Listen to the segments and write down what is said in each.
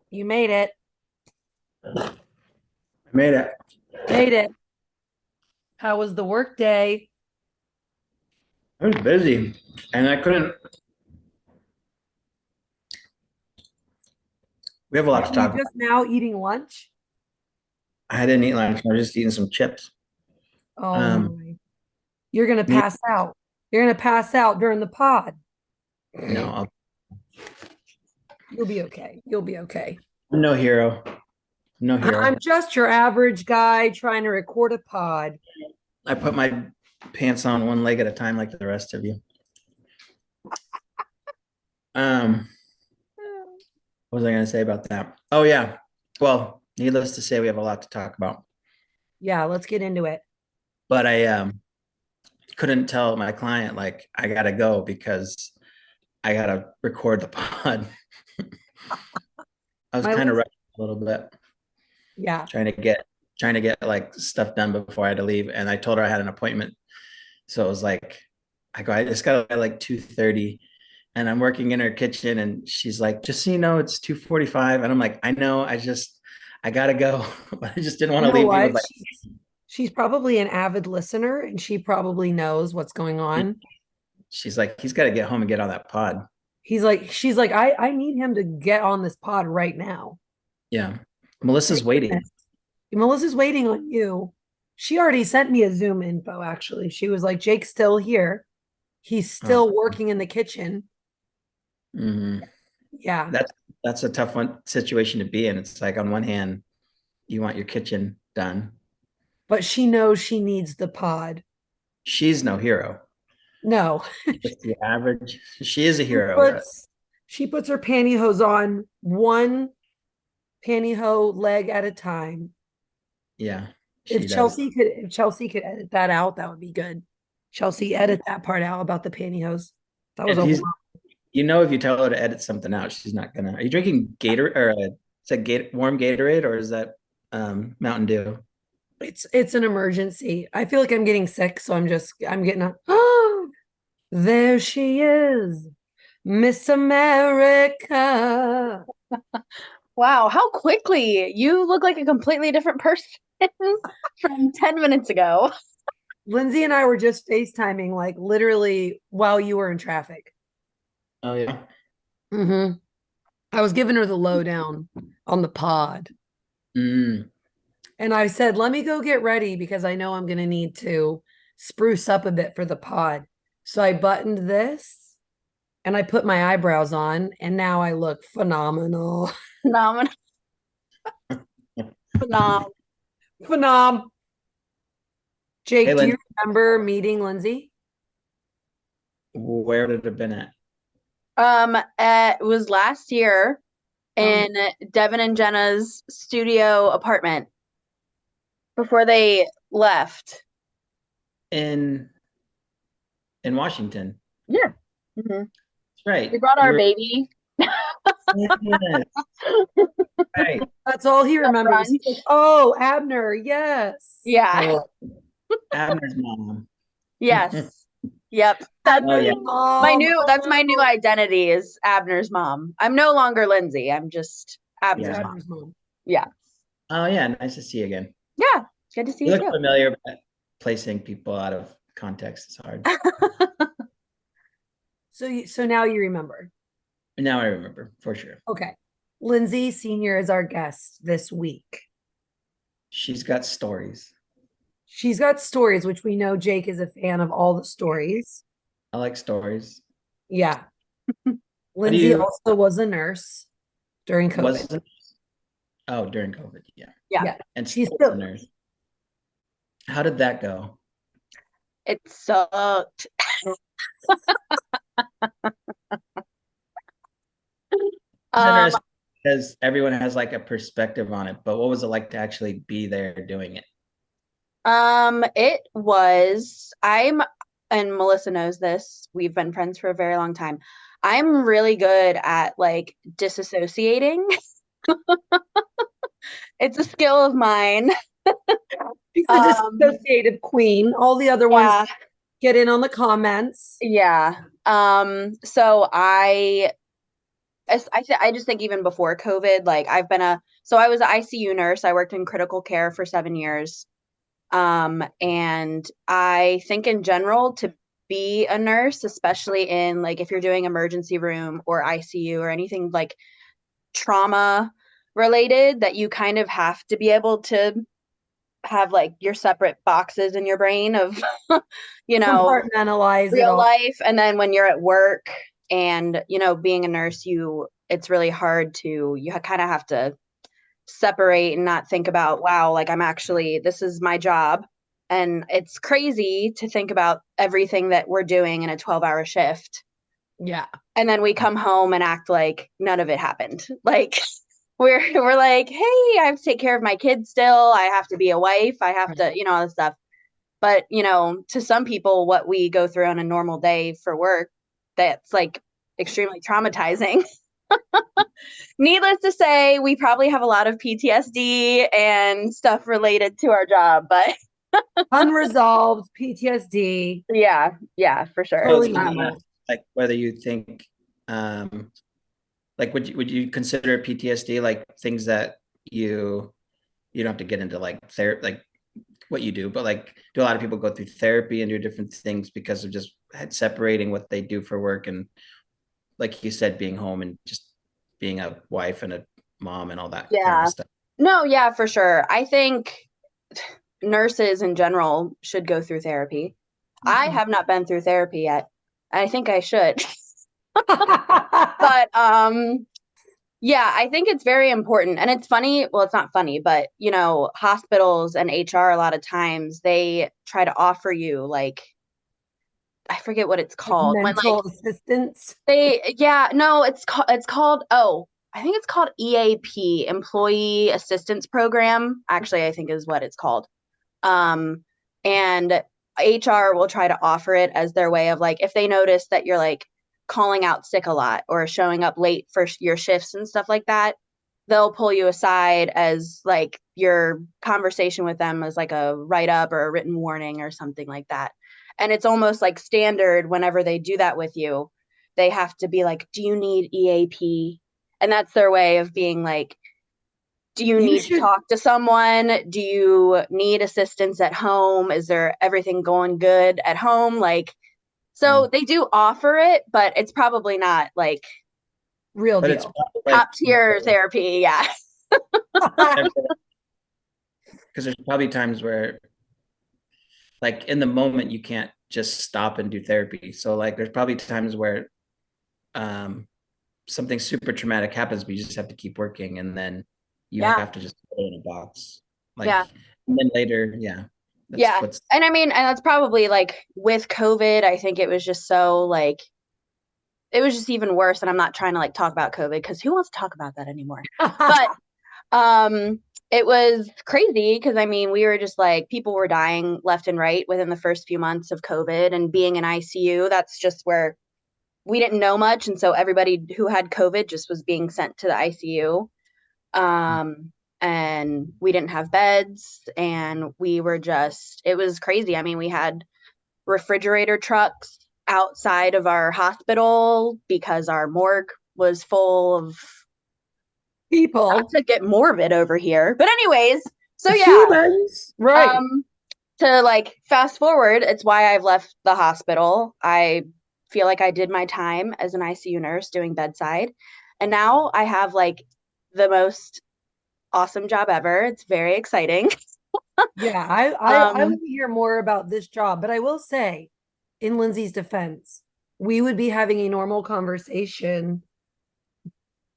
You made it. I made it. Made it. How was the work day? I was busy and I couldn't. We have a Are lot to you talk about. just now eating lunch? I didn't eat lunch. I was just eating some chips. Oh Um, my. You're gonna me, pass out. You're gonna pass out during the pod. no, You'll be okay. You'll be okay. I'm no hero. No I'm hero. just your average guy trying to record a pod. I put my pants on one leg at a time like the rest of you. Um, what was I going to say about that? Oh yeah. Well, needless to say, we have a lot to talk about. Yeah, let's get into it. But I couldn't tell my client like I gotta go because I gotta record the pod. I was My kind of list. rushing a little bit. Yeah. trying to get like stuff done before I had to leave. And I told her I had an appointment. So it was like, I just got at like 2:30 and I'm working in her kitchen and she's like, just so you know, it's 2:45. And I'm like, I know, I gotta go. But I just didn't want You to know leave you with what? like, She's probably an avid listener and she probably knows what's going on. she's like, he's got to get home and get on that pod. She's like, I need him to get on this pod right now. Yeah. Thank Melissa's waiting. goodness. Melissa's waiting on you. She already sent me a Zoom info, actually. She was like, Jake's still here. He's Oh, still working in the kitchen. mhm. Yeah. That's a tough one situation to be in. It's like on one hand, you want your kitchen done. But she knows she needs the pod. She's no hero. No. Just the average. She is a She hero. puts she puts her pantyhose on one pantyhose leg at a time. Yeah, she does. If Chelsea could edit that out, that would be good. Chelsea, edit that part out about the pantyhose. That was If a you if you tell her to edit something out, she's not gonna. Are you drinking Gator or is that warm Gatorade or is that Mountain Dew? it's an emergency. I feel like I'm getting sick, so I'm getting a oh, there she is, Miss America. Wow, how quickly. You look like a completely different person from 10 minutes ago. Lindsay and I were just FaceTiming, like literally while you were in traffic. Oh yeah. Hmm. I was giving her the lowdown on the pod. Mm, And I said, let me go get ready because I know I'm going to need to spruce up a bit for the pod. So I buttoned this and I put my eyebrows on, and now I look phenomenal. Phenomenal. Phenomenal. Phenom. hey, Jake, do Lynn, you remember meeting Lindsay? where would it have been at? It was last year Oh, in Devin and Jenna's studio apartment before they left. In Washington. Yeah. hmm That's right. We brought You our were baby yes, right. that's all he up remembers. He's front. like, oh, Abner, yes. Yeah. Oh, Abner's mom. Yes. Yep. That's Oh yeah. Abner's my mom. new Oh, identity is Abner's mom. I'm no longer Lindsay. I'm just it's Abner's Yeah. mom. Abner's mom. Yeah. Oh yeah. Nice to see you again. Yeah. Good to see You you look too. familiar, but placing people out of context is hard. So now you remember. Now I remember for sure. Okay. Lindsay Senior is our guest this week. She's got stories. She's got stories, which we know Jake is a fan of all the stories. I like stories. Yeah. How do Lindsay you also was a nurse during COVID. wasn't during COVID, yeah. Yeah. Yeah. And She's still a still nurse. How did that go? It sucked. It's Um, interesting because everyone has like a perspective on it, but what was it like to actually be there doing it? it was and Melissa knows this. We've been friends for a very long time. I'm really good at like disassociating. It's a skill of mine. she's the Um, disassociative queen. All the other ones yeah, get in on the comments. yeah. So I just think even before COVID, like I was an ICU nurse. I worked in critical care for 7 years. And I think in general to be a nurse, especially in like if you're doing emergency room or ICU or anything like trauma related, that you kind of have to be able to have like your separate boxes in your brain of, Compartmentalize it real all. life. And then when you're at work and, being a nurse, it's really hard you kind of have to separate and not think about, wow, like this is my job. And it's crazy to think about everything that we're doing in a 12-hour shift. Yeah. And then we come home and act like none of it happened. Like we're like, hey, I have to take care of my kids still. I have to be a wife. I have to, all this stuff. But, to some people, what we go through on a normal day for work, that's like extremely traumatizing. Needless to say, we probably have a lot of PTSD and stuff related to our job, but Unresolved PTSD. yeah, for sure. So I was Totally gonna normal. ask, like whether you think, like would you consider PTSD like things that you don't have to get into like therapy, like what you do, but like do a lot of people go through therapy and do different things because of just separating what they do for work and like you said, being home and just being a wife and a mom and all that kind of Yeah. stuff. No, yeah, for sure. I think nurses in general should go through therapy. I have not been through therapy yet. I think I should. But yeah, I think it's very important. And it's funny, well, it's not funny, but hospitals and HR a lot of times they try to offer you like I forget what it's Like called. When like mental assistance. no, it's called I think it's called EAP, Employee Assistance Program. Actually, I think is what it's called. Um, and HR will try to offer it as their way of like if they notice that you're like calling out sick a lot or showing up late for your shifts and stuff like that, they'll pull you aside as like your conversation with them as like a write up or a written warning or something like that. And it's almost like standard whenever they do that with you, they have to be like, do you need EAP? And that's their way of being like, do you You need to should. talk to someone? Do you need assistance at home? Is there everything going good at home? Like, so they do offer it, but it's probably not like Real But it's deal. probably like top tier therapy. Yeah. because there's probably times where like in the moment you can't just stop and do therapy. So like there's probably times where um something super traumatic happens, but you just have to keep working and then you Yeah. have to just put it in a box. Like Yeah. and then later, yeah. That's Yeah. what's And I mean, and that's probably like with COVID, I think it was just so like, it was just even worse. And I'm not trying to like talk about COVID because who wants to talk about that anymore? But um, it was crazy because I mean, we were just like people were dying left and right within the first few months of COVID and being in ICU. That's just where we didn't know much, and so everybody who had COVID just was being sent to the ICU. And we didn't have beds, and it was crazy. I mean, we had refrigerator trucks outside of our hospital because our morgue was full of not People. to get morbid over here. But anyways, so yeah, Humans. Right. to like fast forward, it's why I've left the hospital. I feel like I did my time as an ICU nurse doing bedside. And now I have like the most awesome job ever. It's very exciting. Yeah, I Um, want to hear more about this job, but I will say, in Lindsay's defense, we would be having a normal conversation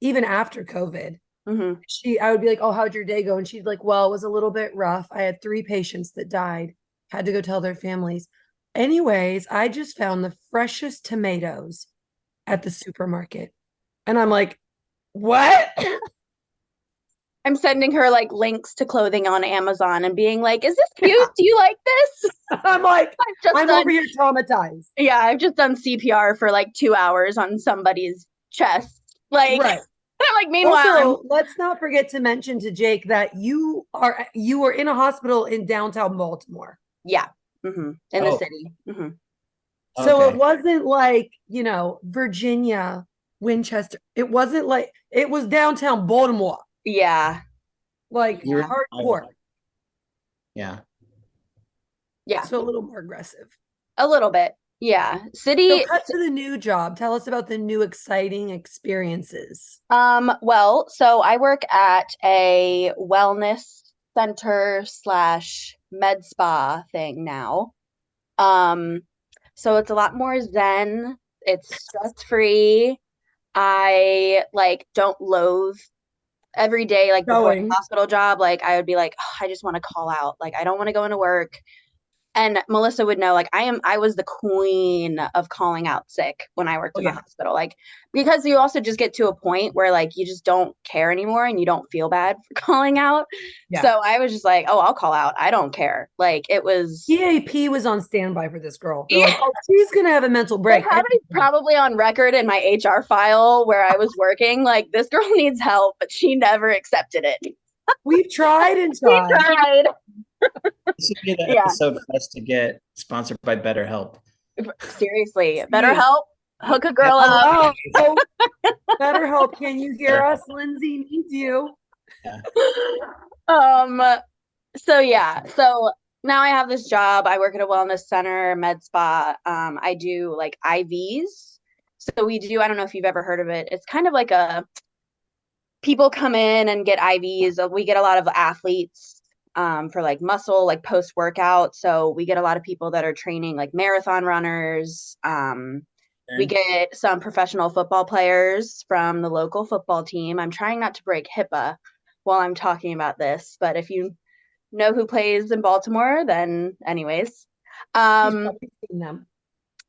even after COVID. mhm. I would be like, "Oh, how'd your day go?" And she'd like, "Well, it was a little bit rough. I had 3 patients that died, had to go tell their families." Anyways, I just found the freshest tomatoes at the supermarket. And I'm like, "What?" I'm sending her like links to clothing on Amazon and being like, "Is this cute? Do you like this?" I'm like, I've just I'm done over here traumatized. Yeah, I've just done CPR for like 2 hours on somebody's chest. Like, Right. I'm like, meanwhile, Also, let's not forget to mention to Jake that you were in a hospital in downtown Baltimore. yeah, in the oh city. So it okay. wasn't like, Virginia Winchester. It wasn't like it was downtown Baltimore, Yeah. like You were- hardcore. Yeah. Yeah. So a little more aggressive. A little bit. Yeah. So City. cut to the new job. Tell us about the new exciting experiences. Well, so I work at a wellness center slash med spa thing now. Um, so it's a lot more zen. It's stress free. I like don't loathe every day, like before the Going. hospital job, like I would be like, "Oh, I just want to call out. Like I don't want to go into work." And Melissa would know, like I was the queen of calling out sick when I worked Oh, in the yeah. hospital. Like because you also just get to a point where like you just don't care anymore and you don't feel bad for calling out. Yeah. So I was just like, oh, I'll call out. I don't care. Like it was EAP was on standby for this girl. They're Yeah. like, oh, she's gonna have a mental break. probably on record in my HR file where I was working, like this girl needs help, but she never accepted it. We've tried and We tried. tried. This would be the Yeah. episode for us to get sponsored by BetterHelp. Seriously, BetterHelp, hook a girl Hello. up. Oh, BetterHelp, can you hear us? Lindsay needs you. Um, so yeah, so now I have this job. I work at a wellness center, med spa. I do like IVs. So we do, I don't know if you've ever heard of it. It's kind of like a people come in and get IVs. We get a lot of athletes for like muscle, like post workout. So we get a lot of people that are training like marathon runners. We get some professional football players from the local football team. I'm trying not to break HIPAA while I'm talking about this, but if you know who plays in Baltimore, then anyways. She's probably seen them.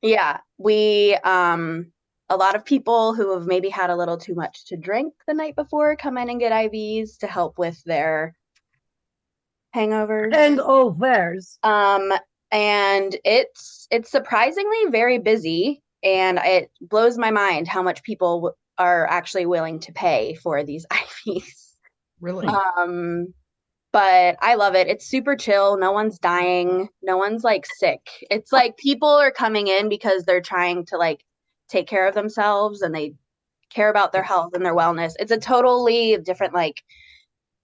Yeah, we a lot of people who have maybe had a little too much to drink the night before come in and get IVs to help with their hangovers. Hangovers. And it's surprisingly very busy, and it blows my mind how much people are actually willing to pay for these IVs. Really? But I love it. It's super chill. No one's dying. No one's like sick. It's like people are coming in because they're trying to like take care of themselves and they care about their health and their wellness. It's a totally different, like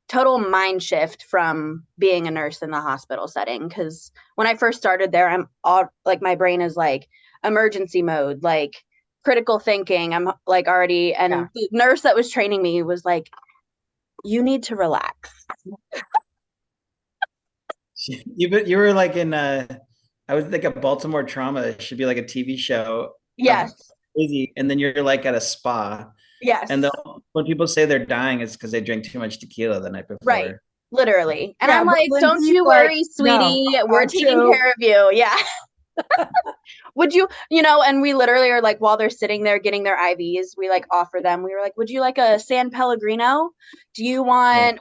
total mind shift from being a nurse in the hospital setting. Cause when I first started there, I'm all like, my brain is like emergency mode, like critical thinking. I'm like already, and the nurse that was training me was like, you need to relax. You were like in I would think a Baltimore trauma. It should be like a TV show. Yes. Crazy. And then you're like at a spa. Yes. And when people say they're dying, it's because they drank too much tequila the night before. Right. Literally. And Yeah, I'm but like, don't Lindsay's you like, worry, sweetie. no, We're got taking you. care of you. Yeah. Would you, and we literally are like, while they're sitting there getting their IVs, we like offer them, we were like, would you like a San Pellegrino? Do you want,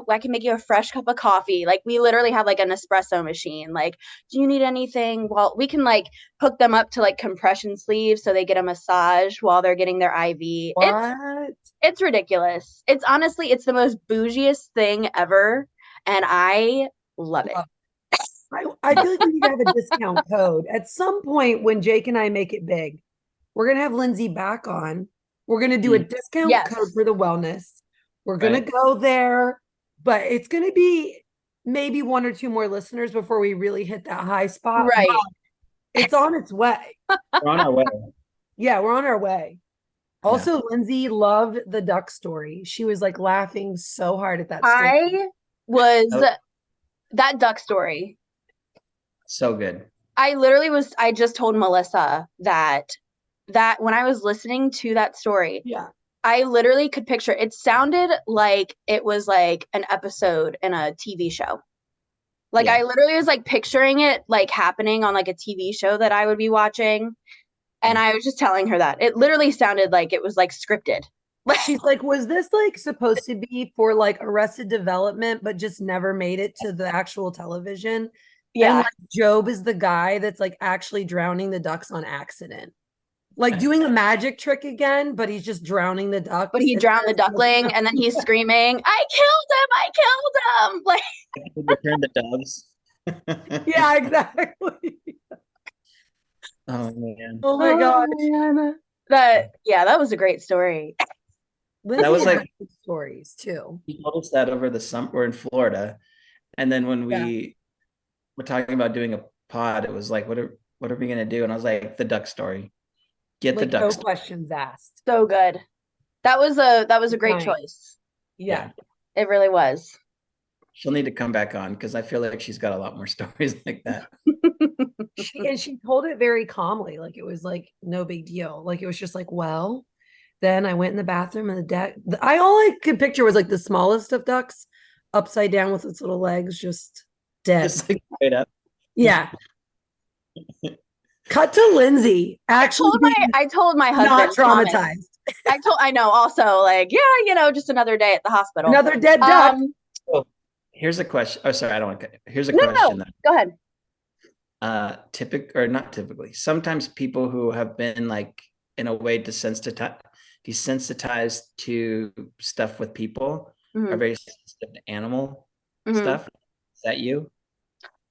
I can make you a fresh cup of coffee. Like we literally have like an espresso machine. Like, do you need anything? Well, we can like hook them up to like compression sleeves so they get a massage while they're getting their IV. What? It's ridiculous. It's honestly, it's the most bougiest thing ever. And I love it. I feel like we need to have a discount code. At some point when Jake and I make it big, we're going to have Lindsay back on. We're going to do a discount code for the wellness. We're going to go there, but it's going to be maybe one or two more listeners before we really hit that high spot. Right. It's on its way. We're on our way. Yeah, we're on our way. Also, Lindsay loved the duck story. She was like laughing so hard at that story. That duck story. So good. I just told Melissa that when I was listening to that story, I literally could picture, it sounded like it was like an episode in a TV show. Like I literally was like picturing it like happening on like a TV show that I would be watching. And I was just telling her that it literally sounded like it was like scripted. She's like, was this like supposed to be for like Arrested Development, but just never made it to the actual television? Yeah. And like, Job is the guy that's like actually drowning the ducks on accident. Like doing a magic trick again, but he's just drowning the ducks. But he drowned the duckling and then he's screaming, I killed him! Like Return the doves. Yeah, exactly. Oh man. Oh my god. That was a great story. Lindsay was has like, good stories too. he told us that over the summer. We're in Florida, and then when Yeah. we were talking about doing a pod, it was like, what are we gonna do? And I was like, the duck story. Get the Like duck no story. questions asked. So good. That was a great Nice. choice. Yeah. It really was. She'll need to come back on because I feel like she's got a lot more stories like that. She told it very calmly, like it was like no big deal. Like it was just like, well, then I went in the bathroom and the deck. I all I could picture was like the smallest of ducks, upside down with its little legs, just dead. Just like straight up. Yeah. Cut to Lindsay actually being I told my not husband Thomas. traumatized. I know also like, yeah, just another day at the hospital. Another dead duck. Oh, here's a question. Oh, sorry, I don't want to. Here's a No, question that go ahead. or not typically, sometimes people who have been like in a way desensitized to stuff with people are Mhm. very sensitive to animal Mhm. stuff. Is that you?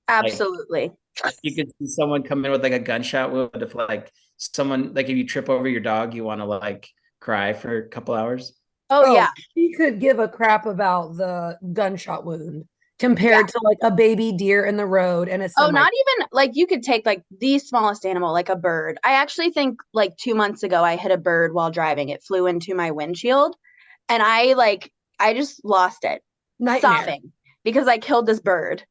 Absolutely. Like, you could see someone come in with like a gunshot wound. If like someone, like if you trip over your dog, you want to like cry for a couple hours. Oh yeah. She could give a crap about the gunshot wound compared to like a baby deer in the road and a Oh, semi. not even like you could take like the smallest animal, like a bird. I actually think like 2 months ago I hit a bird while driving. It flew into my windshield and I just lost it. Nightmare. Sobbing because I killed this bird.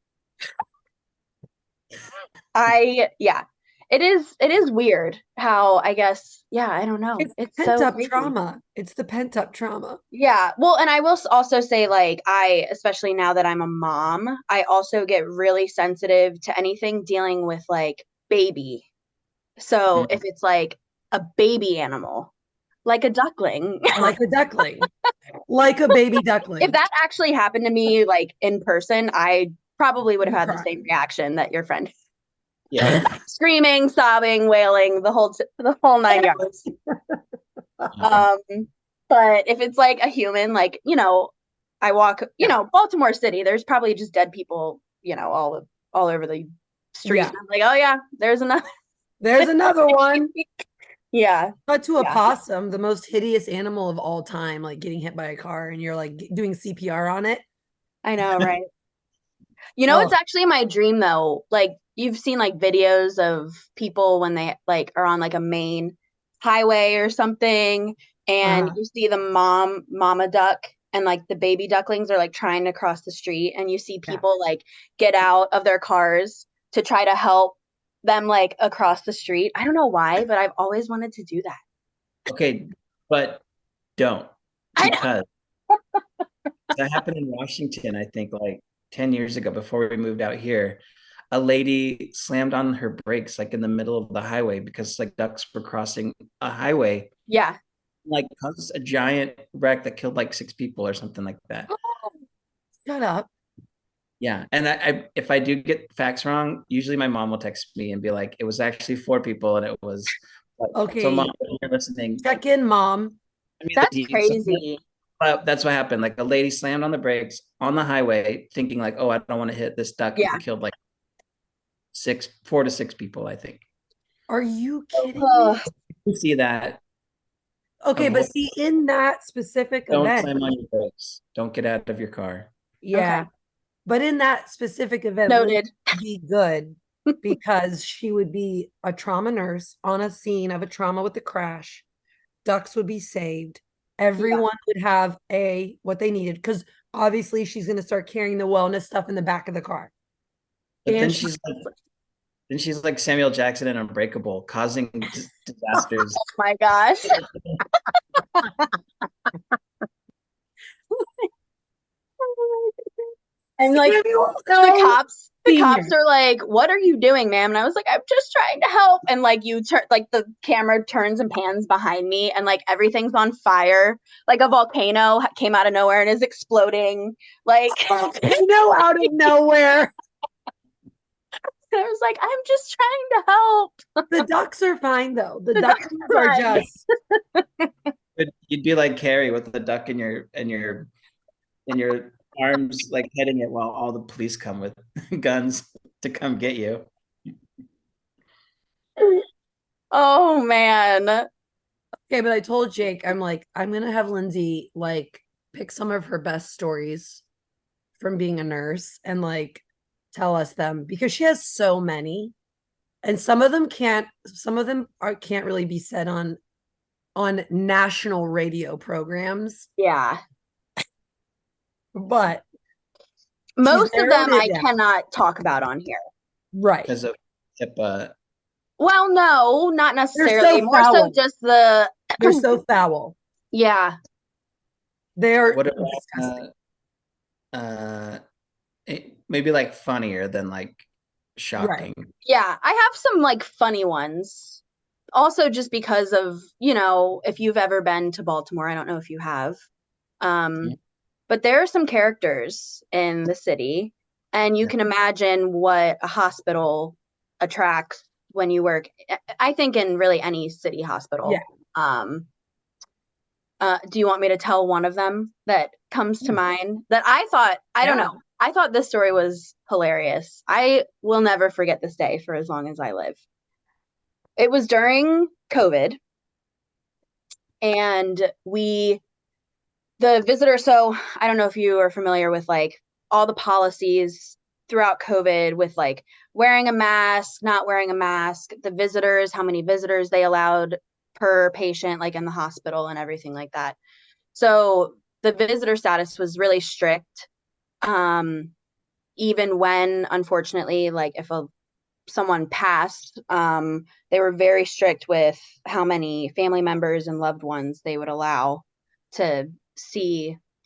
It is weird how I guess, I don't know. It's It's so pent-up crazy. trauma. It's the pent-up trauma. Yeah. Well, and I will also say, like, especially now that I'm a mom, I also get really sensitive to anything dealing with like baby. So if it's like a baby animal, like a duckling, Like a duckling. Like a baby duckling. if that actually happened to me, like in person, I probably would have You had the cry. same reaction that your friend, Yeah. screaming, sobbing, wailing, the whole 9 yards. Um, but if it's like a human, like, I walk, Baltimore City, there's probably just dead people, all over the street. Yeah. And I'm like, oh yeah, there's another. There's another one. Yeah. Cut to a Yeah. possum, the most hideous animal of all time, like getting hit by a car and you're like doing CPR on it. I know, right? It's Oh, actually my dream though. Like you've seen like videos of people when they like are on like a main highway or something, and you see the mama duck and like the baby ducklings are like trying to cross the street, and you see people like get out of their cars to try to help them like across the street. I don't know why, but I've always wanted to do that. Okay, but don't, I know. because that happened in Washington, I think like 10 years ago before we moved out here. A lady slammed on her brakes like in the middle of the highway because like ducks were crossing a highway, Yeah. like caused a giant wreck that killed like 6 people or something like that. shut up. Yeah. And if I do get facts wrong, usually my mom will text me and be like, it was actually 4 people and it was like, Okay. so mom, if you're listening, Check in, mom. I mean, That's crazy. that's what happened. Like a lady slammed on the brakes on the highway, thinking like, "Oh, I don't want to hit this duck," Yeah. and killed like 4 to 6 people, I think. Are you kidding Oh, me? You see that? Okay, but Avoid, see, in that specific don't event, slam on your brakes. Don't get out of your car. yeah, okay. but in that specific event, Lindsay Noted. would be good because she would be a trauma nurse on a scene of a trauma with the crash. Ducks would be saved. Everyone would have what they needed because obviously she's going to start carrying the wellness stuff in the back of the car. But And then she's like Samuel Jackson in Unbreakable, causing disasters. Oh my gosh. And like the cops are like, "What are you doing, ma'am?" And I was like, "I'm just trying to help." And like you turn, like the camera turns and pans behind me, and like everything's on fire. Like a volcano came out of nowhere and is exploding. Like volcano out of nowhere. I was like, "I'm just trying to help." The ducks are fine though. The The ducks ducks are are fine. just But you'd be like Carrie with the duck in your arms, like heading it while all the police come with guns to come get you. Oh man. Okay, but I told Jake, I'm like, I'm gonna have Lindsay like pick some of her best stories from being a nurse and like tell us them because she has so many. And some of them can't really be said on national radio programs, Yeah. but she's Most of narrowed them it I down. cannot talk about on here. Right. because of HIPAA. Well, no, not They're necessarily. so More so foul. just the They're so foul. yeah. They're What about disgusting. uh maybe like funnier than like Right. shocking? Yeah, I have some like funny ones. Also just because of, you know, if you've ever been to Baltimore, I don't know if you have. Yeah. But there are some characters in the city, and you Yeah. can imagine what a hospital attracts when you work. I think in really any city hospital. Yeah. Um, do you want me to tell one of them that comes to mind that I thought, I don't Yeah. know, I thought this story was hilarious. I will never forget this day for as long as I live. It was during COVID, and the visitor, so I don't know if you are familiar with like all the policies throughout COVID with like wearing a mask, not wearing a mask, the visitors, how many visitors they allowed per patient, like in the hospital and everything like that. So the visitor status was really strict. Even when, unfortunately, like if someone passed, they were very strict with how many family members and loved ones they would allow to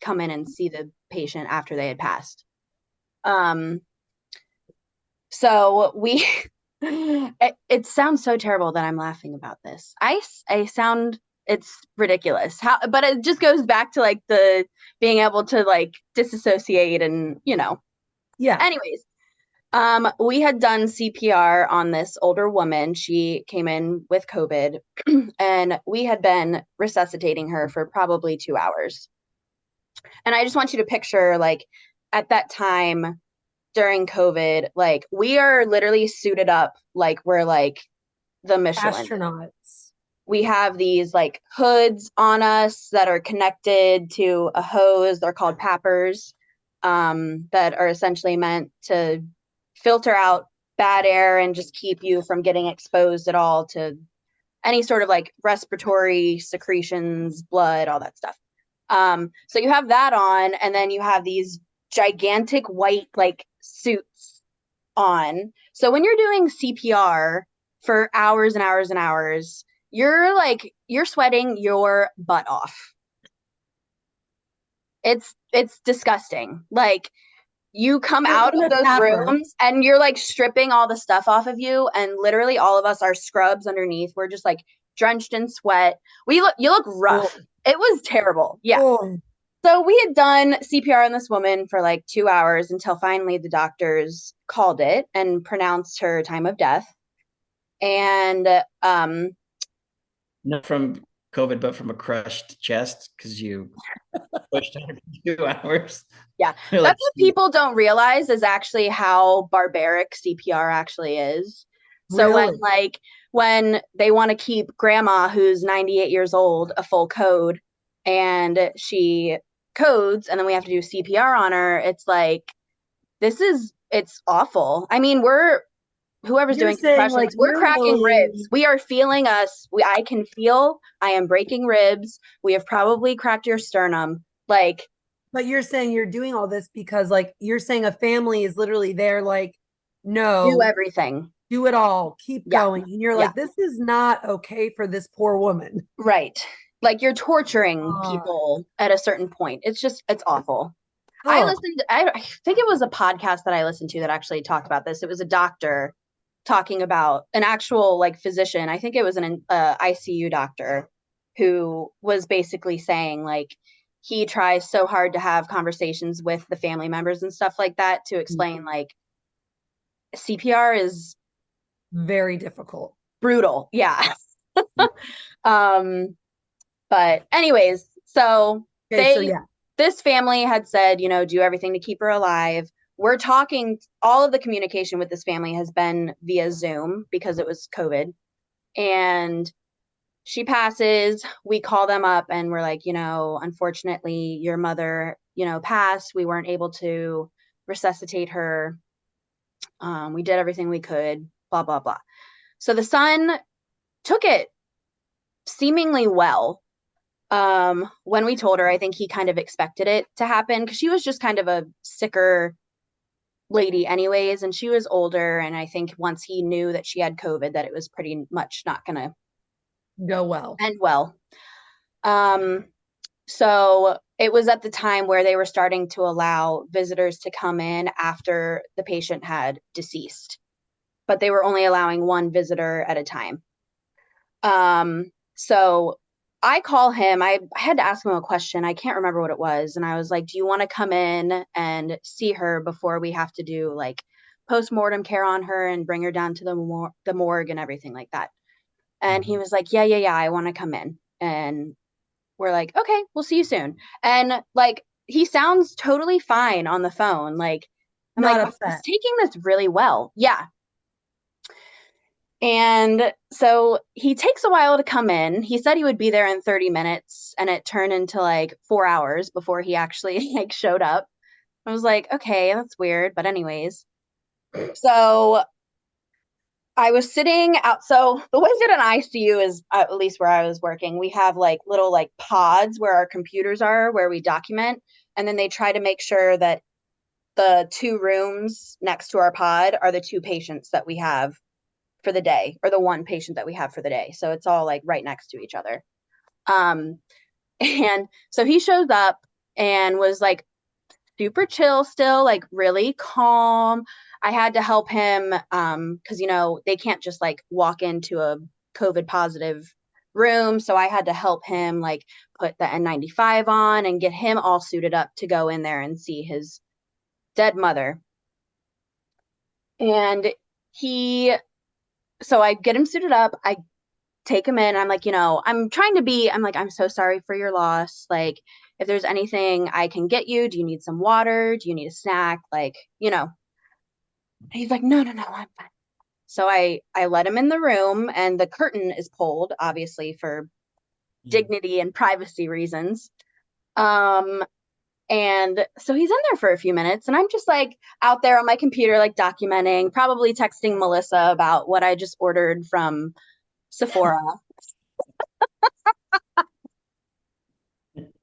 come in and see the patient after they had passed. Um, so we, it sounds so terrible that I'm laughing about this. I sound, it's ridiculous. But it just goes back to like the being able to like disassociate and, you know, Yeah. anyways. We had done CPR on this older woman. She came in with COVID, and we had been resuscitating her for probably 2 hours. And I just want you to picture, like, at that time during COVID, like, we are literally suited up like we're like the Michelin. Astronauts. We have these like hoods on us that are connected to a hose. They're called pappers, that are essentially meant to filter out bad air and just keep you from getting exposed at all to any sort of like respiratory secretions, blood, all that stuff. So you have that on, and then you have these gigantic white like suits on. So when you're doing CPR for hours and hours and hours, you're sweating your butt off. It's disgusting. Like you come You're out in of a those tapper. rooms and you're like stripping all the stuff off of you, and literally all of us are scrubs underneath. We're just like drenched in sweat. You look rough. Oh, It was terrible. Yeah. oh. So we had done CPR on this woman for like 2 hours until finally the doctors called it and pronounced her time of death. And Not from COVID, but from a crushed chest because you pushed on it for 2 hours. yeah, You're like, that's what people don't realize is actually how barbaric CPR actually is. So Really? when they want to keep grandma who's 98 years old a full code, and she codes and then we have to do CPR on her, it's like it's awful. I mean, whoever's You're doing saying like compressions, we're you're cracking ribs. willing, We are feeling us. I can feel I am breaking ribs. We have probably cracked your sternum. Like, but you're saying you're doing all this because like you're saying a family is literally there, like, do no, everything. do it all, keep Yeah. going. And you're Yeah. like, this is not okay for this poor woman. Right. Like you're torturing Oh, people at a certain point. It's awful. oh, I think it was a podcast that I listened to that actually talked about this. It was a doctor talking about an actual like physician. I think it was an ICU doctor who was basically saying like he tries so hard to have conversations with the family members and stuff like that to explain like CPR is very difficult. brutal. Yeah. um But anyways, so Okay, so yeah, this family had said, you know, do everything to keep her alive. We're talking, all of the communication with this family has been via Zoom because it was COVID. And she passes. We call them up and we're like, unfortunately, your mother, passed. We weren't able to resuscitate her. We did everything we could, blah, blah, blah. So the son took it seemingly well. When we told her, I think he kind of expected it to happen because she was just kind of a sicker lady anyways, and she was older. And I think once he knew that she had COVID, that it was pretty much not going to Go well. end well. So it was at the time where they were starting to allow visitors to come in after the patient had deceased, but they were only allowing one visitor at a time. So I call him. I had to ask him a question. I can't remember what it was. And I was like, do you want to come in and see her before we have to do like post-mortem care on her and bring her down to the morgue and everything like that? And he was like, yeah, I want to come in. And we're like, okay, we'll see you soon. And like, he sounds totally fine on the phone. Like, I'm Not like, upset. he's taking this really well. Yeah. And so he takes a while to come in. He said he would be there in 30 minutes, and it turned into like 4 hours before he actually like showed up. I was like, okay, that's weird. But anyways, so I was sitting out. So the way that an ICU is, at least where I was working, we have like little like pods where our computers are, where we document. And then they try to make sure that the 2 rooms next to our pod are the 2 patients that we have for the day, or the 1 patient that we have for the day. So it's all like right next to each other. And so he shows up and was like super chill still, like really calm. I had to help him because they can't just like walk into a COVID positive room. So I had to help him like put the N95 on and get him all suited up to go in there and see his dead mother. And so I get him suited up. I take him in. I'm like, I'm so sorry for your loss. Like, if there's anything I can get you, do you need some water? Do you need a snack? Like, he's like, no, I'm fine. So I let him in the room, and the curtain is pulled, obviously for dignity and privacy reasons. And so he's in there for a few minutes, and I'm just like out there on my computer, like documenting, probably texting Melissa about what I just ordered from Sephora.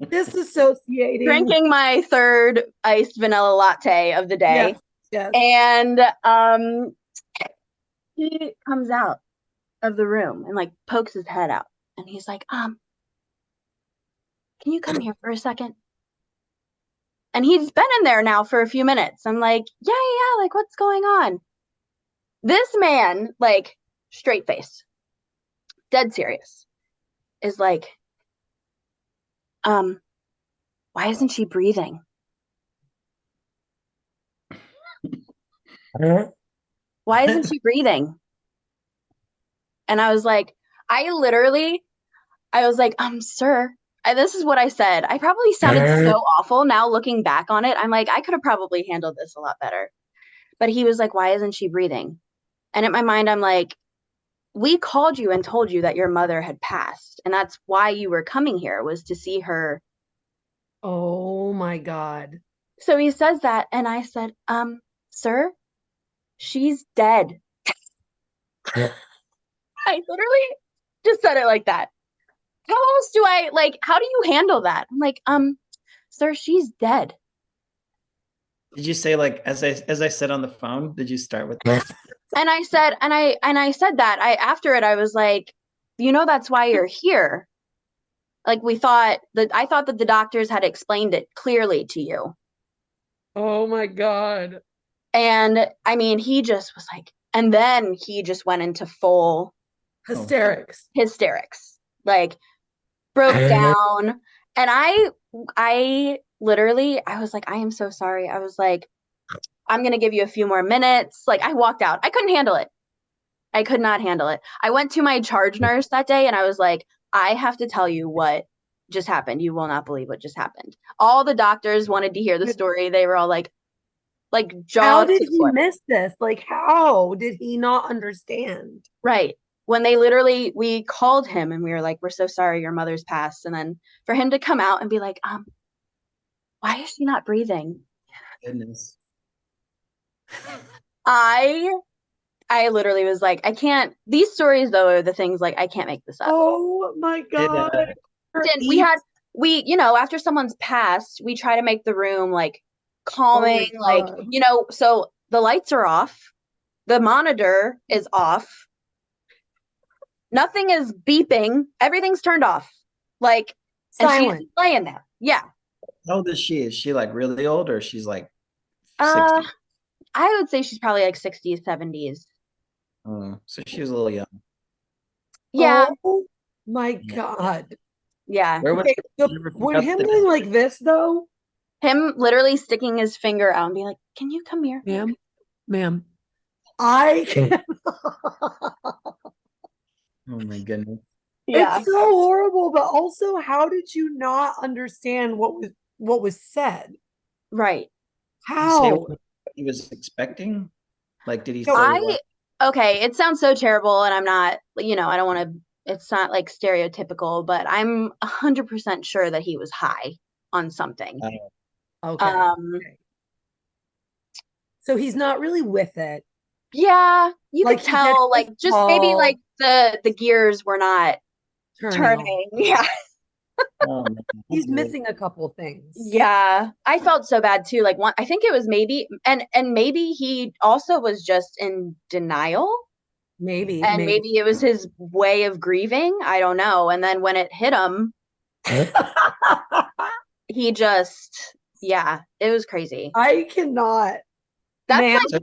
Disassociating. Drinking my 3rd iced vanilla latte of the day. Yes. And he comes out of the room and like pokes his head out, and he's like, can you come here for a second? And he's been in there now for a few minutes. I'm like, yeah, like, what's going on? This man, like, straight face, dead serious, is like, why isn't she breathing? Why isn't she breathing? And I was like, sir, and this is what I said. I probably sounded so awful now looking back on it. I'm like, I could have probably handled this a lot better. But he was like, why isn't she breathing? And in my mind, I'm like, we called you and told you that your mother had passed. And that's why you were coming here, was to see her. Oh my God. So he says that. And I said, sir, she's dead. I literally just said it like that. How else do I, like, how do you handle that? I'm like, sir, she's dead. Did you say, like, as I said on the phone, did you start with that? And I said, and I said that after it, I was like, that's why you're here. Like, I thought that the doctors had explained it clearly to you. Oh my God. And I mean, he just was like, and then he just went into full hysterics, like broke down. And I literally, I was like, I am so sorry. I was like, I'm going to give you a few more minutes. Like, I walked out. I couldn't handle it. I could not handle it. I went to my charge nurse that day and I was like, I have to tell you what just happened. You will not believe what just happened. All the doctors wanted to hear the story. They were all like jaw how did to the he floor. miss this? Like, how did he not understand? Right. when we called him and we were like, we're so sorry your mother's passed. And then for him to come out and be like, why is she not breathing? Goodness. I literally was like, I can't, these stories though are the things like, I can't make this up. Oh my God. After someone's passed, we try to make the room like calming, like, so the lights are off, the monitor is off, nothing is beeping, everything's turned off, like, silent. And she's laying there. Yeah. How old is she? Is she like really old, or she's like 60? I would say she's probably like 60s, 70s. So she was a little young. Yeah. Oh my God. Yeah. Would him doing like this though? Him literally sticking his finger out and being like, can you come here? Ma'am. I can't. Oh my goodness. Yeah. It's so horrible, but also how did you not understand what was said? Right. How? He was expecting? Like, did he okay, it sounds so terrible, and I'm not, I don't want to, it's not like stereotypical, but I'm 100% sure that he was high on something. Okay. So he's not really with it. Yeah, you could tell, like, just maybe like the gears were not turning. Yeah. He's missing a couple things. Yeah, I felt so bad too. Like I think it was maybe, and maybe he also was just in denial. Maybe it was his way of grieving. I don't know. And then when it hit him, he just, it was crazy. I cannot. That's like,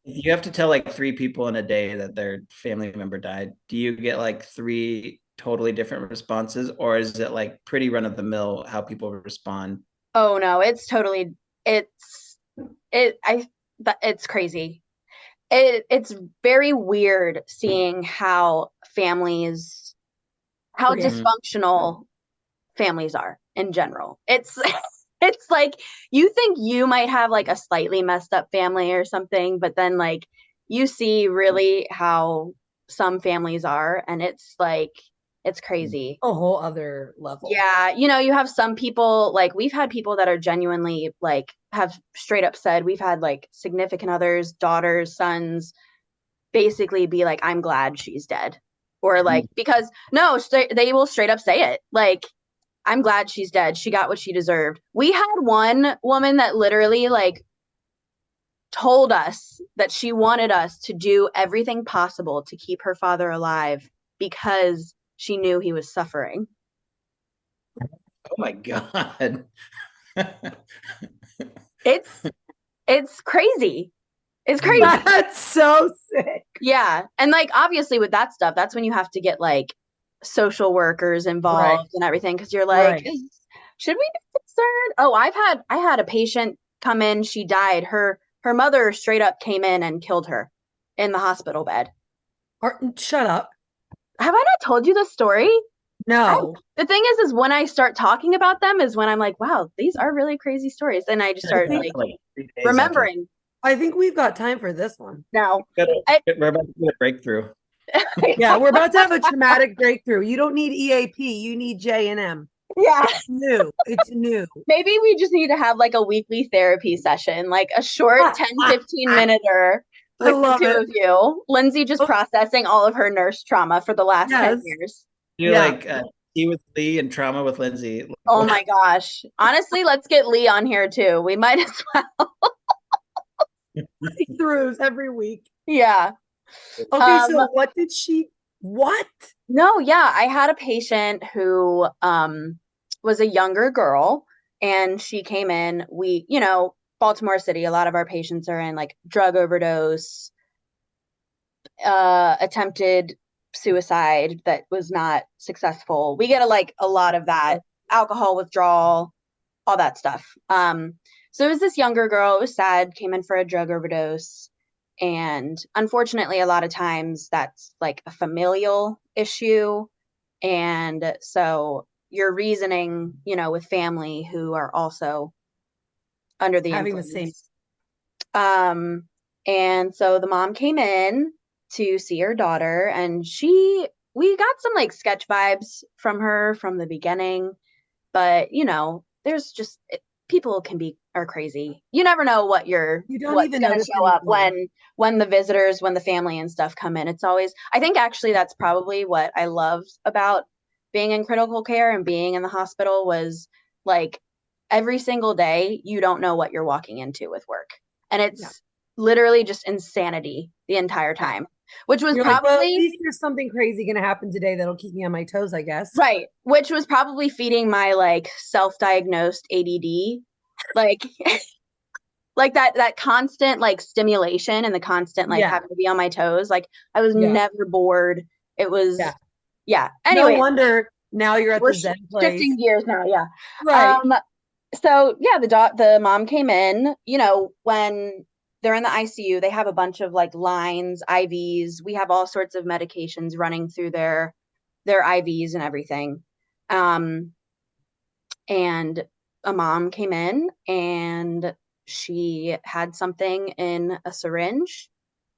if you have to tell like 3 people in a day that their family member died, do you get like 3 totally different responses, or is it like pretty run of the mill how people respond? Oh no, it's crazy. It's very weird seeing how dysfunctional families are in general. It's like you think you might have like a slightly messed up family or something, but then like you see really how some families are, and it's like, it's crazy. A whole other level. Yeah. You have some people, like we've had people that are genuinely like have straight up said, we've had like significant others, daughters, sons, basically be like, I'm glad she's dead. Or like, because they will straight up say it. Like, I'm glad she's dead. She got what she deserved. We had one woman that literally like told us that she wanted us to do everything possible to keep her father alive because she knew he was suffering. Oh my God. It's crazy. It's crazy. That's so sick. Yeah. And like, obviously with that stuff, that's when you have to get like social workers involved and everything. Cause you're like, should we be concerned? Oh, I had a patient come in. She died. Her mother straight up came in and killed her in the hospital bed. Shut up. Have I not told you this story? No. The thing is when I start talking about them is when I'm like, wow, these are really crazy stories. And I just start like remembering. I think we've got time for this one. No. We're about to get a breakthrough. Yeah, we're about to have a traumatic breakthrough. You don't need EAP, you need J&M. Yeah. It's new. Maybe we just need to have like a weekly therapy session, like a short 10-15 minute with the two of you. Lindsay just processing all of her nurse trauma for the last 10 years. You like tea with Lee and trauma with Lindsay. Oh my gosh. Honestly, let's get Lee on here too. We might as well. Throughs every week. Yeah. Okay, so what? No, yeah. I had a patient who was a younger girl, and she came in. We, Baltimore City, a lot of our patients are in like drug overdose, attempted suicide that was not successful. We get a lot of that, alcohol withdrawal, all that stuff. So it was this younger girl. It was sad, came in for a drug overdose. And unfortunately, a lot of times that's like a familial issue. And so you're reasoning, with family who are also under the having influence. the same. And so the mom came in to see her daughter, and we got some like sketch vibes from her from the beginning, but there's just people are crazy. You never know You don't what's even going to notice show up anymore. when the visitors, when the family and stuff come in. It's always, I think actually that's probably what I loved about being in critical care and being in the hospital was like every single day you don't know what you're walking into with work, and it's literally just insanity the entire time, which was You're like, well, at probably least there's something crazy going to happen today that'll keep me on my toes, I guess. right, which was probably feeding my like self-diagnosed ADD, like like that constant like stimulation and the constant like having to be on my toes. Like I was never bored. It was No Anyway, wonder now you're at we're the Zen shifting place. gears now. Yeah. Right. So yeah, the mom came in, when they're in the ICU, they have a bunch of like lines, IVs. We have all sorts of medications running through their IVs and everything. And a mom came in and she had something in a syringe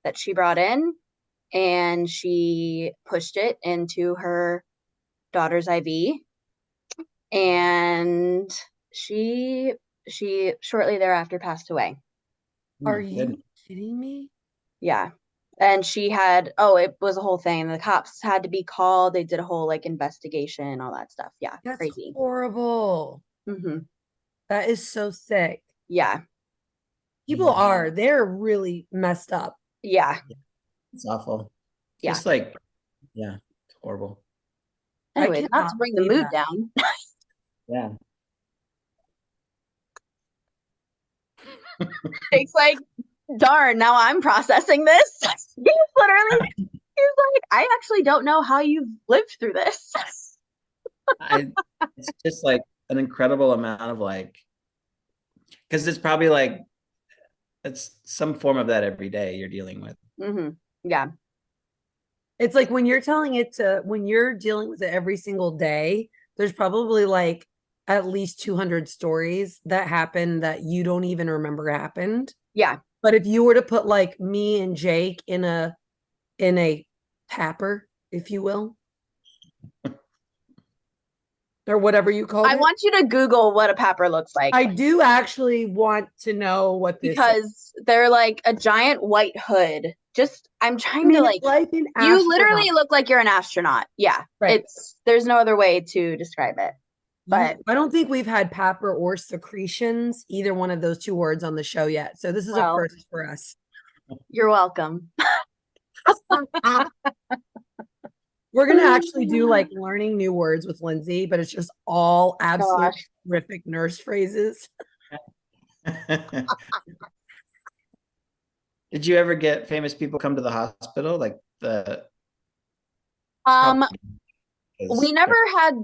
that she brought in, and she pushed it into her daughter's IV, and she shortly thereafter passed away. Are you kidding me? Yeah. And she had, it was a whole thing. The cops had to be called. They did a whole like investigation, all that stuff. Yeah. That's Crazy. horrible. That is so sick. Yeah. They're really messed up. Yeah. It's awful. Yeah. Just like, yeah, it's horrible. Anyway, not to bring the mood down. Yeah. Jake's like, darn, now I'm processing this. He's like, I actually don't know how you've lived through this. It's just like an incredible amount of like, because it's probably like, it's some form of that every day you're dealing with. Yeah. It's like when you're dealing with it every single day, there's probably like at least 200 stories that happen that you don't even remember happened. Yeah. But if you were to put like me and Jake in a papper, if you will, or whatever you call it. I want you to Google what a papper looks like. I do actually want to know what this because they're like a giant white hood. I'm trying to like an you literally look like you're an astronaut. Yeah. Right. There's no other way to describe it. But I don't think we've had papper or secretions, either one of those two words on the show yet. So this is a first for us. You're welcome. We're going to actually do like learning new words with Lindsay, but it's just all absolute horrific nurse phrases. Did you ever get famous people come to the hospital? Like we never had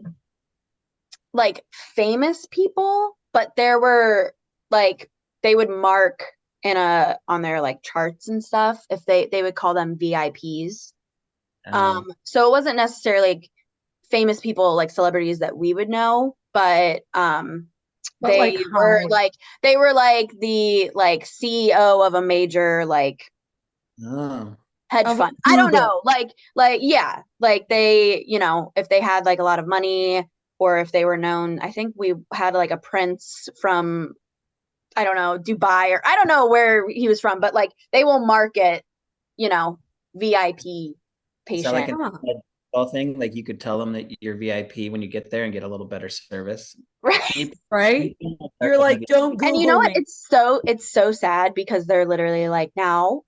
like famous people, but there were like, they would mark on their like charts and stuff if they would call them VIPs. So it wasn't necessarily like famous people like celebrities that we would know, but they were like the like CEO of a major like hedge fund. I don't know, like yeah, like they, if they had like a lot of money or if they were known. I think we had like a prince from, I don't know, Dubai, or I don't know where he was from, but like they will market, VIP patient. So like a thing, like you could tell them that you're VIP when you get there and get a little better service. Right. You're like, don't Google and you know what? It's so sad because they're literally like, now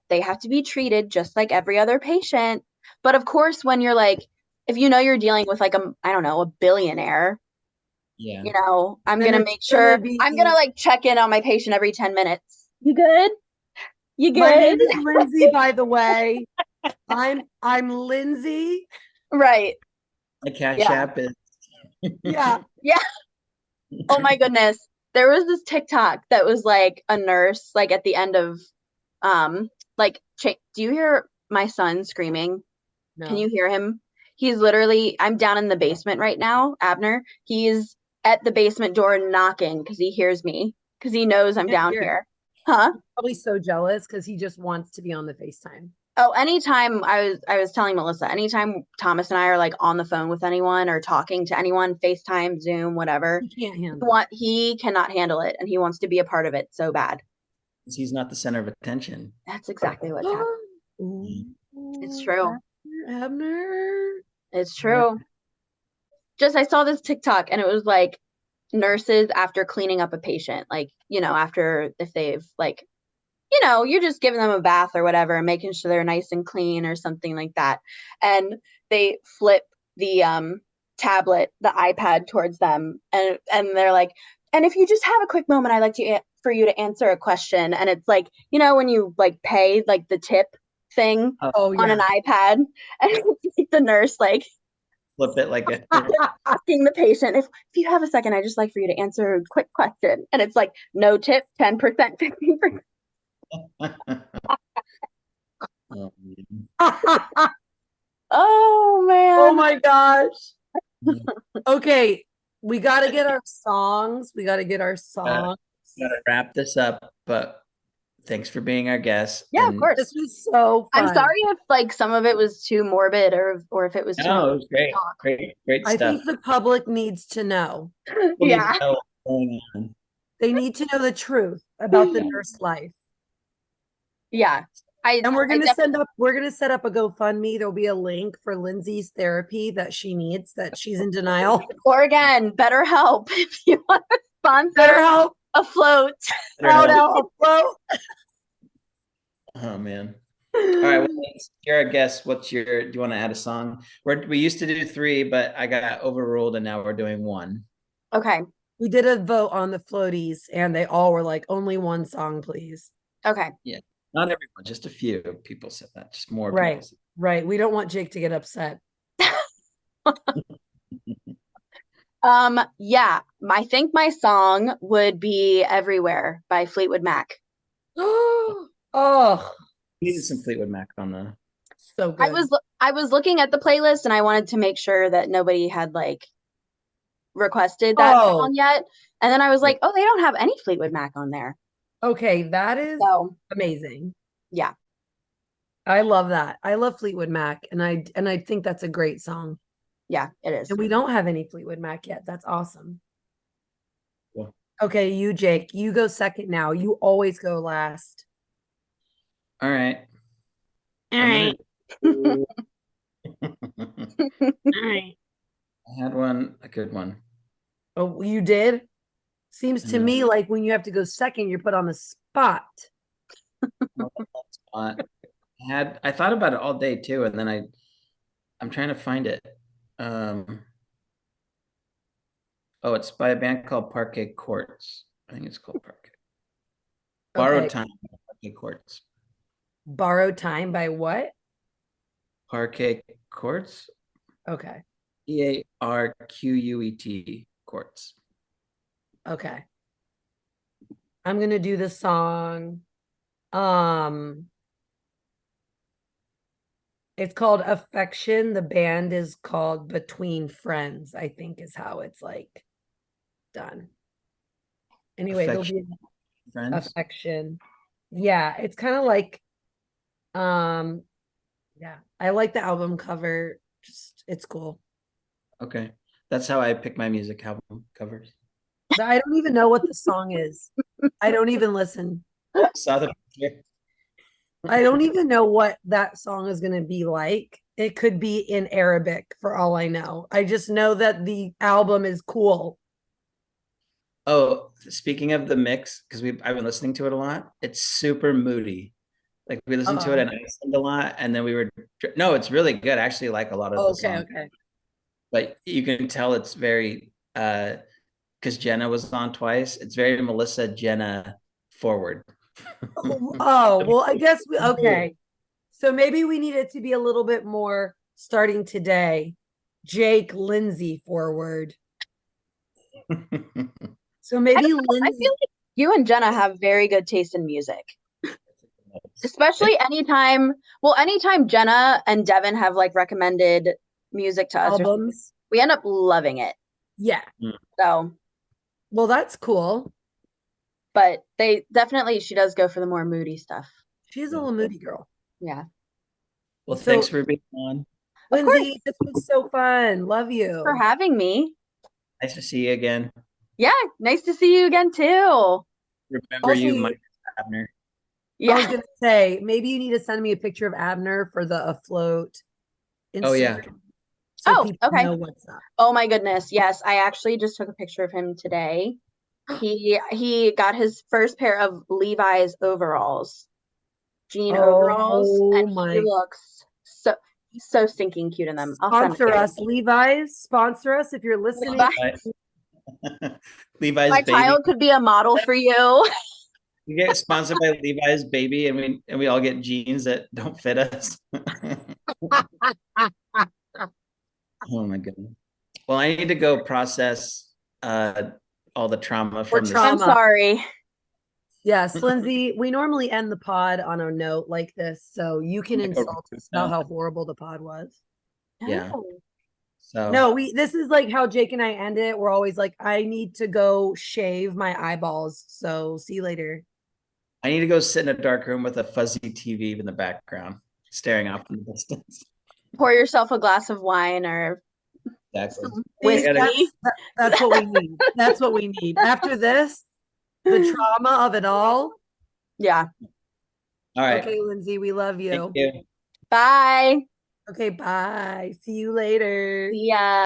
they have to be treated just like every other patient. But of course, when you're like, if you're dealing with like a billionaire, I'm going to make sure I'm going to like check in on my patient every 10 minutes. You good? You good? My name is Lindsay, by the way. I'm Lindsay. Right. The Cash App is. Yeah. Oh my goodness. There was this TikTok that was like a nurse, like at the end of, do you hear my son screaming? No. Can you hear him? He's literally, I'm down in the basement right now, Abner. He's at the basement door knocking because he hears me, because he knows I'm down here. Huh? He's probably so jealous because he just wants to be on the FaceTime. Oh, anytime I was telling Melissa, anytime Thomas and I are like on the phone with anyone or talking to anyone, FaceTime, Zoom, whatever, He can't handle it. he cannot handle it and he wants to be a part of it so bad. He's not the center of attention. That's exactly what's happening. Ooh, It's true. Abner. It's true. Just I saw this TikTok and it was like nurses after cleaning up a patient, like, you know, after if they've like, you know, you're just giving them a bath or whatever and making sure they're nice and clean or something like that. And they flip the tablet, the iPad towards them and they're like, and if you just have a quick moment, I'd like to for you to answer a question. And it's like, you know, when you like pay like the tip thing Oh on yeah. an iPad and it's like the nurse like Flip it like a asking the patient if you have a second, I'd just like for you to answer a quick question. And it's like no tip, 10%, 15%. Oh, man. Oh man. Oh my gosh. Okay, we got to get our songs. We got to get our songs. Gotta wrap this up, but thanks for being our guest. Yeah, of And course. This was so fun. I'm sorry if like some of it was too morbid or if it was too no, much it was great. talk. Great I stuff. think the public needs to know. People need Yeah. to know what's going on. They need to know the truth about the nurse life. Yeah. And we're I gonna definitely- set up a GoFundMe. There'll be a link for Lindsay's therapy that she needs, that she's in denial. or again, BetterHelp if you want to sponsor BetterHelp, a float. out afloat. Oh man. All right, well, you're our guest. Do you want to add a song? We used to do 3, but I got overruled and now we're doing 1. Okay. We did a vote on the floaties and they all were like, only one song, please. Okay. Yeah. Not everyone, just a few people said that. Just more Right. people said Right. We don't want Jake to get upset. Yeah, I think my song would be Everywhere by Fleetwood Mac. Oh, We needed some Fleetwood Mac on the so good. I was looking at the playlist and I wanted to make sure that nobody had like requested that song yet. And then I was like, oh, they don't have any Fleetwood Mac on there. Okay, that is So amazing. yeah. I love that. I love Fleetwood Mac, and I think that's a great song. Yeah, it is. And we don't have any Fleetwood Mac yet. That's awesome. Cool. Okay, you, Jake, you go second now. You always go last. All right. All right. All right. I had one, a good one. Oh, you did? Seems to me like when you have to go second, you're put on the spot. I thought about it all day too, and then I'm trying to find it. Oh, it's by a band called Parquet Courts. I think it's called Parquet. Borrowed Time by Parquet Courts. Borrowed Time by what? Parquet Courts. Okay. Parquet Courts. Okay. I'm gonna do the song. It's called Affection. The band is called Between Friends, I think is how it's like done. Anyway, there'll be Affection. Yeah, it's kind of like yeah, I like the album cover. Just it's cool. Okay. That's how I pick my music album covers. I don't even know what the song is. I don't even listen. Saw the picture. I don't even know what that song is going to be like. It could be in Arabic for all I know. I just know that the album is cool. Oh, speaking of the mix, because I've been listening to it a lot. It's super moody. Like we listened to it in Iceland a lot, and then no, it's really good. I actually like a lot of the songs. Okay. But you can tell it's very because Jenna was on twice. It's very Melissa Jenna forward. Oh, well, I guess okay. So maybe we need it to be a little bit more starting today. Jake, Lindsay forward. So maybe Lindsay. I feel like you and Jenna have very good taste in music. Especially anytime Jenna and Devin have like recommended music to us, albums, we end up loving it. Yeah. So, well, that's cool. But she does go for the more moody stuff. She's a little moody girl. Yeah. Well, So, thanks for being on. Of course. Lindsay, this was so fun. Love For you. having me. Nice to see you again. Yeah, nice to see you again too. Remember you, Also, Mike Abner. I was Yeah. gonna say maybe you need to send me a picture of Abner for the afloat Oh, yeah. Instagram so Oh, people okay. know what's up. Oh my goodness. Yes, I actually just took a picture of him today. He got his first pair of Levi's overalls, jean overalls, Oh and he my! looks so stinking cute in them. I'll send it Sponsor to you. us, Levi's. Sponsor us if you're listening. Levi's My baby. child could be a model for you. We get sponsored by Levi's baby, and we all get jeans that don't fit us. Oh my goodness. Well, I need to go process all the trauma from this. I'm trauma. sorry. Yes, Lindsay, we normally end the pod on a note like this, so you can insult us about how horrible the pod was. Yeah. Oh. So No, this is like how Jake and I end it. We're always like, I need to go shave my eyeballs. So see you later. I need to go sit in a dark room with a fuzzy TV in the background, staring off in the distance. Pour yourself a glass of wine or Exactly. some See, whiskey. that's what we need. That's what we need. After this, the trauma of it all. Yeah. All right. Okay, Lindsay, we love you. Thank you. Bye. Okay, bye. See you later. See ya.